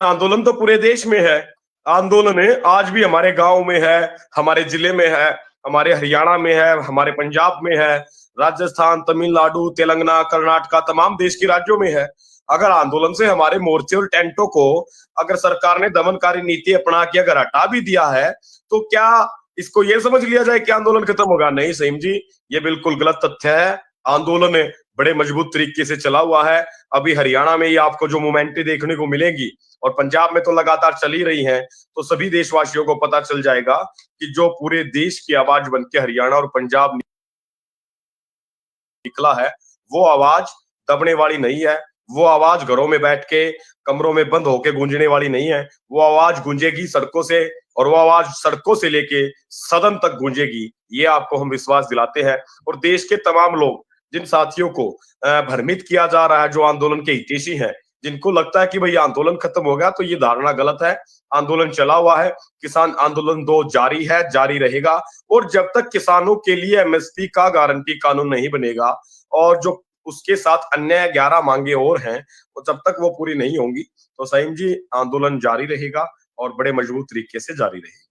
आंदोलन तो पूरे देश में है। आंदोलन है आज भी हमारे गांव में है, हमारे जिले में है, हमारे हरियाणा में है, हमारे पंजाब में है, राजस्थान, तमिलनाडु, तेलंगाना, कर्नाटका, तमाम देश के राज्यों में है। अगर आंदोलन से हमारे मोर्चे और टेंटों को अगर सरकार ने दमनकारी नीति अपना के अगर हटा भी दिया है, तो क्या इसको ये समझ लिया जाए कि आंदोलन खत्म होगा? नहीं सहीम जी, ये बिल्कुल गलत तथ्य है। आंदोलन बड़े मजबूत तरीके से चला हुआ है। अभी हरियाणा में ही आपको जो मोमेंटी देखने को मिलेगी और पंजाब में तो लगातार चल ही रही है, तो सभी देशवासियों को पता चल जाएगा कि जो पूरे देश की आवाज बन के हरियाणा और पंजाब निकला है, वो आवाज दबने वाली नहीं है। वो आवाज घरों में बैठ के कमरों में बंद होके गूंजने वाली नहीं है। वो आवाज गूंजेगी सड़कों से, और वो आवाज सड़कों से लेके सदन तक गूंजेगी। ये आपको हम विश्वास दिलाते हैं। और देश के तमाम लोग, जिन साथियों को भ्रमित किया जा रहा है, जो आंदोलन के हितैषी हैं, जिनको लगता है कि भाई आंदोलन खत्म हो गया, तो ये धारणा गलत है। आंदोलन चला हुआ है। किसान आंदोलन 2 जारी है, जारी रहेगा। और जब तक किसानों के लिए एमएसपी का गारंटी कानून नहीं बनेगा, और जो उसके साथ अन्य 11 मांगे और हैं, वो जब तक वो पूरी नहीं होंगी, तो सहीम जी आंदोलन जारी रहेगा और बड़े मजबूत तरीके से जारी रहेगा।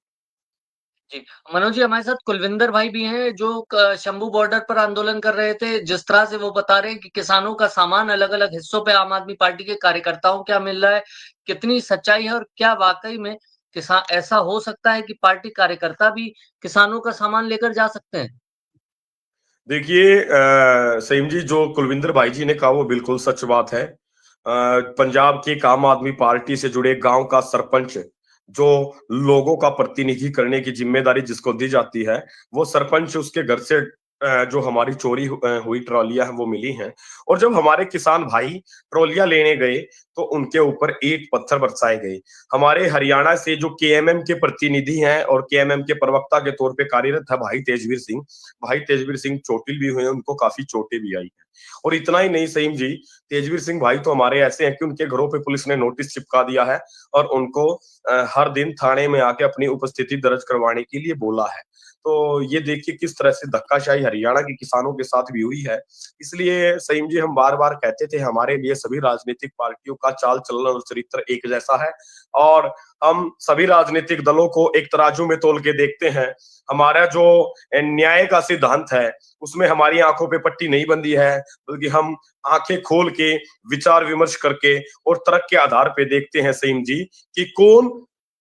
जी, मनोज जी हमारे साथ कुलविंदर भाई भी हैं जो शंभू बॉर्डर पर आंदोलन कर रहे थे। जिस तरह से वो बता रहे हैं कि किसानों का सामान अलग-अलग हिस्सों पे आम आदमी पार्टी के कार्यकर्ताओं क्या मिल रहा है, कितनी सच्चाई है और क्या वाकई में किसान ऐसा हो सकता है कि पार्टी कार्यकर्ता भी किसानों का सामान लेकर जा सकते हैं? देखिए सईम जी, जो कुलविंदर भाई जी ने कहा वो बिल्कुल सच बात है। पंजाब की एक आम आदमी पार्टी से जुड़े गांव का सरपंच, जो लोगों का प्रतिनिधि करने की जिम्मेदारी जिसको दी जाती है, वो सरपंच उसके घर से जो हमारी चोरी हुई ट्रॉलियां हैं वो मिली हैं। और जब हमारे किसान भाई ट्रॉलियां लेने गए, तो उनके ऊपर ईंट पत्थर बरसाए गए। हमारे हरियाणा से जो केएमएम के प्रतिनिधि हैं और केएमएम के प्रवक्ता के तौर पे कार्यरत है भाई तेजवीर सिंह, भाई तेजवीर सिंह चोटिल भी हुए हैं, उनको काफी चोटें भी आई हैं। और इतना ही नहीं सईम जी, तेजवीर सिंह भाई तो हमारे ऐसे हैं कि उनके घरों पे पुलिस ने नोटिस चिपका दिया है और उनको हर दिन थाने में आके अपनी उपस्थिति दर्ज करवाने के लिए बोला है। तो ये देखिए किस तरह से धक्काशाही हरियाणा के किसानों के साथ भी हुई है। इसलिए सईम जी हम बार-बार कहते थे, हमारे लिए सभी राजनीतिक पार्टियों का चाल-चलन और चरित्र एक जैसा है, और हम सभी राजनीतिक दलों को एक तराजू में तौल के देखते हैं। हमारा जो न्याय का सिद्धांत है, उसमें हमारी आंखों पे पट्टी नहीं बंधी है, बल्कि हम आंखें खोल के विचार विमर्श करके और तर्क के आधार पे देखते हैं सईम जी कि कौन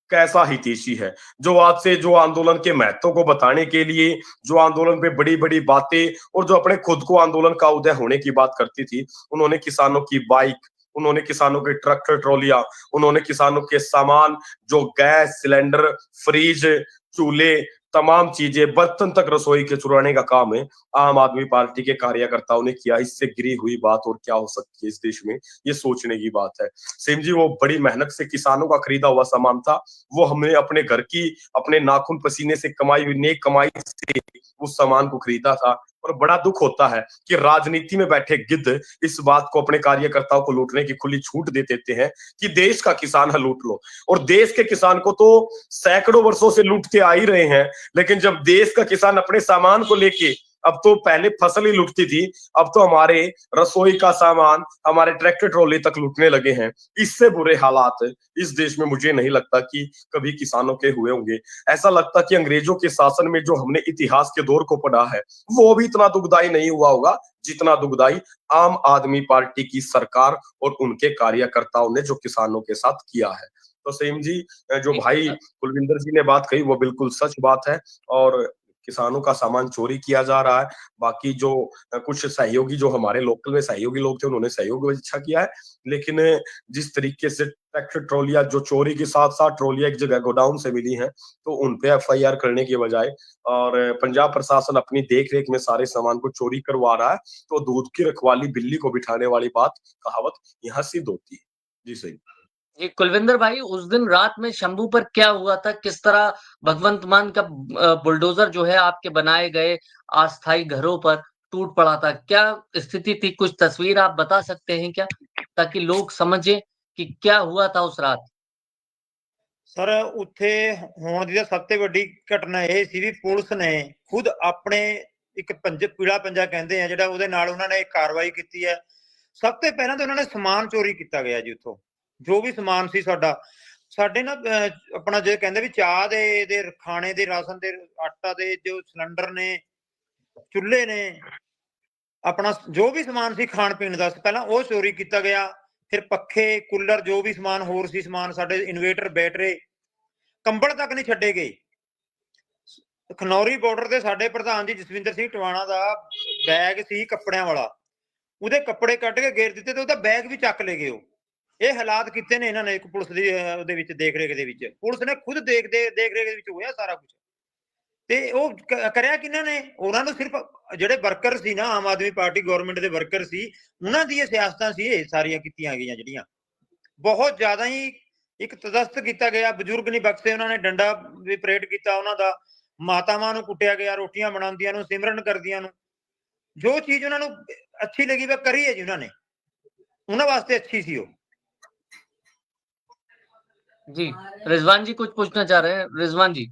कैसा हितैषी है। जो आज से जो आंदोलन के महत्व को बताने के लिए, जो आंदोलन पे बड़ी-बड़ी बातें और जो अपने खुद को आंदोलन का उदय होने की बात करती थी, उन्होंने किसानों की बाइक, उन्होंने किसानों के ट्रैक्टर ट्रॉलियां, उन्होंने किसानों के सामान, जो गैस सिलेंडर, फ्रिज, चूल्हे, तमाम चीजें, बर्तन तक रसोई के चुराने का काम है आम आदमी पार्टी के कार्यकर्ताओं ने किया। इससे गिरी हुई बात और क्या हो सकती है इस देश में, ये सोचने की बात है। सिम जी, वो बड़ी मेहनत से किसानों का खरीदा हुआ सामान था, वो हमने अपने घर की अपने नाखून पसीने से कमाई हुई नेक कमाई से उस सामान को खरीदा था। और बड़ा दुख होता है कि राजनीति में बैठे गिद्ध इस बात को अपने कार्यकर्ताओं को लूटने की खुली छूट दे देते हैं कि देश का किसान है, लूट लो। और देश के किसान को तो सैकड़ों वर्षों से लूटते आ ही रहे हैं, लेकिन जब देश का किसान अपने सामान को लेके, अब तो पहले फसल ही लूटती थी, अब तो हमारे रसोई का सामान, हमारे ट्रैक्टर ट्रॉली तक लूटने लगे हैं। इससे बुरे हालात इस देश में मुझे नहीं लगता कि कभी किसानों के हुए होंगे। ऐसा लगता कि अंग्रेजों के शासन में जो हमने इतिहास के दौर को पढ़ा है, वो भी इतना दुखदाई नहीं हुआ होगा जितना दुखदाई आम आदमी पार्टी की सरकार और उनके कार्यकर्ताओं ने जो किसानों के साथ किया है। तो सईम जी, जो जी, भाई कुलविंदर जी ने बात कही वो बिल्कुल सच बात है, और किसानों का सामान चोरी किया जा रहा है। बाकी जो कुछ सहयोगी, जो हमारे लोकल में सहयोगी लोग थे, उन्होंने सहयोग अच्छा किया है। लेकिन जिस तरीके से ट्रैक्टर ट्रॉलियां जो चोरी के साथ-साथ ट्रॉलियां एक जगह गोडाउन से मिली हैं, तो उन पे एफआईआर करने की बजाय और पंजाब प्रशासन अपनी देख-रेख में सारे सामान को चोरी करवा रहा है, तो दूध की रखवाली बिल्ली को बिठाने वाली बात, कहावत यहाँ सिद्ध होती है। जी, सही। जी, कुलविंदर भाई उस दिन रात में शंभू पर क्या हुआ था? किस तरह भगवंत मान का बुलडोज़र जो है आपके बनाए गए अस्थायी घरों पर टूट पड़ा था? क्या स्थिति थी? कुछ तस्वीर आप बता सकते हैं क्या? ताकि लोग समझें कि क्या हुआ था उस रात? ਸਰ ਉੱਥੇ ਹੋਣ ਦੀ ਤਾਂ ਸਭ ਤੋਂ ਵੱਡੀ ਘਟਨਾ ਇਹ ਸੀ ਵੀ ਪੁਲਿਸ ਨੇ ਖੁਦ ਆਪਣੇ ਇੱਕ ਪੀਲਾ ਪੰਜਾ ਕਹਿੰਦੇ ਆ ਜਿਹੜਾ ਉਹਦੇ ਨਾਲ ਉਹਨਾਂ ਨੇ ਕਾਰਵਾਈ ਕੀਤੀ ਹੈ। ਸਭ ਤੋਂ ਪਹਿਲਾਂ ਤਾਂ ਉਹਨਾਂ ਨੇ ਸਮਾਨ ਚੋਰੀ ਕੀਤਾ ਗਿਆ ਜੀ ਉੱਥੋਂ। ਜੋ ਵੀ ਸਮਾਨ ਸੀ ਸਾਡਾ ਸਾਡੇ ਨਾ ਆਪਣਾ ਜੇ ਕਹਿੰਦੇ ਵੀ ਚਾਹ ਦੇ ਖਾਣੇ ਦੇ ਰਾਸ਼ਨ ਦੇ ਆਟਾ ਦੇ ਜੋ ਸਿਲੰਡਰ ਨੇ ਚੁੱਲ੍ਹੇ ਨੇ ਆਪਣਾ ਜੋ ਵੀ ਸਮਾਨ ਸੀ ਖਾਣ ਪੀਣ ਦਾ ਪਹਿਲਾਂ ਉਹ ਚੋਰੀ ਕੀਤਾ ਗਿਆ। ਫਿਰ ਪੱਖੇ ਕੂਲਰ ਜੋ ਵੀ ਸਮਾਨ ਹੋਰ ਸੀ ਸਮਾਨ ਸਾਡੇ ਇਨਵੇਟਰ ਬੈਟਰੀ ਕੰਬਲ ਤੱਕ ਨਹੀਂ ਛੱਡੇ ਗਏ। ਖਨੌਰੀ ਬਾਰਡਰ ਤੇ ਸਾਡੇ ਪ੍ਰਧਾਨ ਜੀ ਜਸਵਿੰਦਰ ਸਿੰਘ ਟਵਾਣਾ ਦਾ ਬੈਗ ਸੀ ਕੱਪੜਿਆਂ ਵਾਲਾ, ਉਹਦੇ ਕੱਪੜੇ ਕੱਢ ਕੇ ਗੇਰ ਦਿੱਤੇ ਤੇ ਉਹਦਾ ਬੈਗ ਵੀ ਚੱਕ ਲੈ ਗਏ। ਉਹ ਇਹ ਹਾਲਾਤ ਕੀਤੇ ਨੇ ਇਹਨਾਂ ਨੇ ਇੱਕ ਪੁਲਿਸ ਦੀ ਉਹਦੇ ਵਿੱਚ ਦੇਖ ਰੇਖ ਦੇ ਵਿੱਚ, ਪੁਲਿਸ ਨੇ ਖੁਦ ਦੇਖ ਰੇਖ ਦੇ ਵਿੱਚ ਹੋਇਆ ਸਾਰਾ ਕੁਝ। ਤੇ ਉਹ ਕਰਿਆ ਕਿਹਨਾਂ ਨੇ? ਉਹਨਾਂ ਨੂੰ ਸਿਰਫ ਜਿਹੜੇ ਵਰਕਰ ਸੀ ਨਾ ਆਮ ਆਦਮੀ ਪਾਰਟੀ ਗਵਰਨਮੈਂਟ ਦੇ ਵਰਕਰ ਸੀ ਉਹਨਾਂ ਦੀਆਂ ਸਿਆਸਤਾਂ ਸੀ ਇਹ ਸਾਰੀਆਂ ਕੀਤੀਆਂ ਗਈਆਂ ਜਿਹੜੀਆਂ ਬਹੁਤ ਜ਼ਿਆਦਾ ਹੀ ਇੱਕ ਤਦਸਤ ਕੀਤਾ ਗਿਆ। ਬਜ਼ੁਰਗ ਨਹੀਂ ਬਖਸ਼ੇ ਉਹਨਾਂ ਨੇ, ਡੰਡਾ ਵੀ ਪਰੇਡ ਕੀਤਾ ਉਹਨਾਂ ਦਾ, ਮਾਤਾਵਾਂ ਨੂੰ ਕੁੱਟਿਆ ਗਿਆ, ਰੋਟੀਆਂ ਬਣਾਉਂਦੀਆਂ ਨੂੰ, ਸਿਮਰਨ ਕਰਦੀਆਂ ਨੂੰ, ਜੋ ਚੀਜ਼ ਉਹਨਾਂ ਨੂੰ ਅੱਛੀ ਲੱਗੀ ਵह ਕਰੀ ਹੈ ਜੀ ਉਹਨਾਂ ਨੇ, ਉਹਨਾਂ ਵਾਸਤੇ ਅੱਛੀ ਸੀ ਉਹ। जी रिजवान जी कुछ पूछना चाह रहे हैं? रिजवान जी।